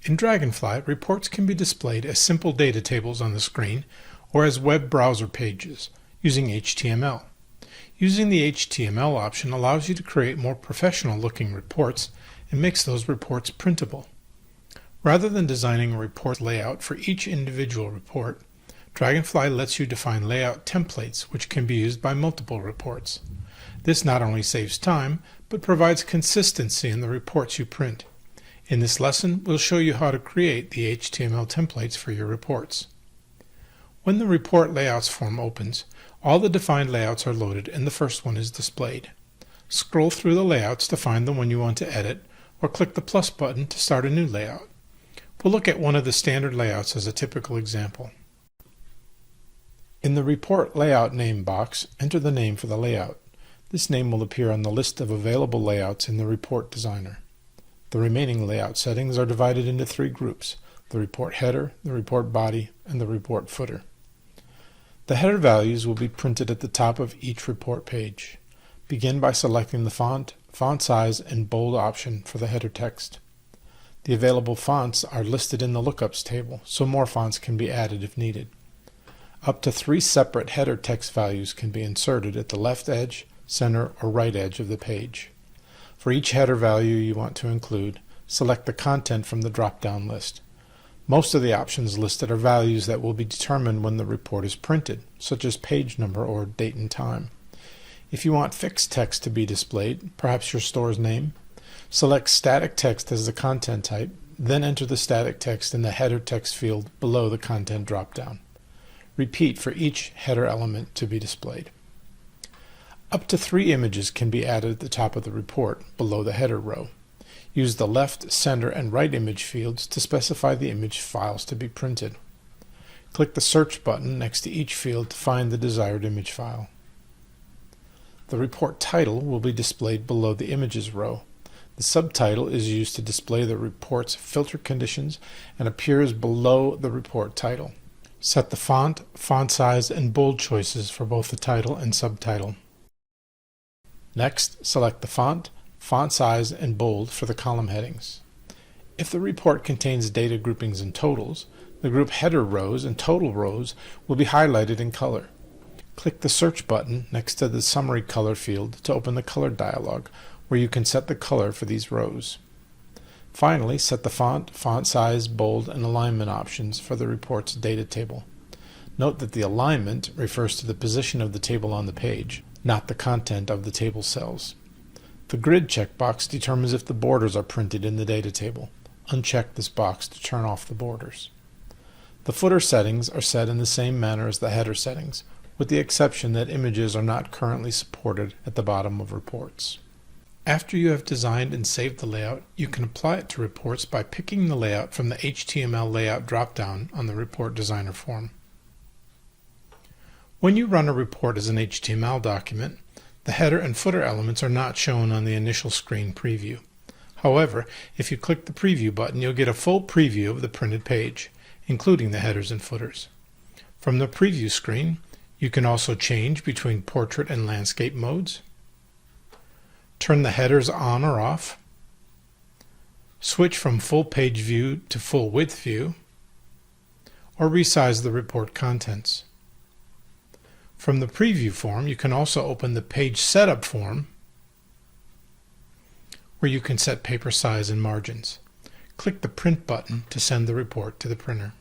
In Dragonfly, reports can be displayed as simple data tables on the screen or as web browser pages using HTML. Using the HTML option allows you to create more professional-looking reports and makes those reports printable. Rather than designing a report layout for each individual report, Dragonfly lets you define layout templates which can be used by multiple reports. This not only saves time, but provides consistency in the reports you print. In this lesson, we'll show you how to create the HTML templates for your reports. When the Report Layouts form opens, all the defined layouts are loaded and the first one is displayed. Scroll through the layouts to find the one you want to edit, or click the plus button to start a new layout. We'll look at one of the standard layouts as a typical example. In the Report Layout name box, enter the name for the layout. This name will appear on the list of available layouts in the Report Designer. The remaining layout settings are divided into three groups: the report header, the report body, and the report footer. The header values will be printed at the top of each report page. Begin by selecting the font size, and bold option for the header text. The available fonts are listed in the lookups table, so more fonts can be added if needed. Up to 3 separate header text values can be inserted at the left edge, center, or right edge of the page. For each header value you want to include, select the content from the drop-down list. Most of the options listed are values that will be determined when the report is printed, such as page number or date and time. If you want fixed text to be displayed, perhaps your store's name, select static text as the content type, then enter the static text in the header text field below the content drop-down. Repeat for each header element to be displayed. Up to 3 images can be added at the top of the report, below the header row. Use the left, center, and right image fields to specify the image files to be printed. Click the search button next to each field to find the desired image file. The report title will be displayed below the images row. The subtitle is used to display the report's filter conditions and appears below the report title. Set the font size, and bold choices for both the title and subtitle. Next, select the font size, and bold for the column headings. If the report contains data groupings and totals, the group header rows and total rows will be highlighted in color. Click the search button next to the summary color field to open the color dialog, where you can set the color for these rows. Finally, set the font size, bold, and alignment options for the report's data table. Note that the alignment refers to the position of the table on the page, not the content of the table cells. The grid checkbox determines if the borders are printed in the data table. Uncheck this box to turn off the borders. The footer settings are set in the same manner as the header settings, with the exception that images are not currently supported at the bottom of reports. After you have designed and saved the layout, you can apply it to reports by picking the layout from the HTML layout drop-down on the Report Designer form. When you run a report as an HTML document, the header and footer elements are not shown on the initial screen preview. However, if you click the preview button, you'll get a full preview of the printed page, including the headers and footers. From the preview screen, you can also change between portrait and landscape modes, turn the headers on or off, switch from full page view to full width view, or resize the report contents. From the preview form, you can also open the page setup form, where you can set paper size and margins. Click the print button to send the report to the printer.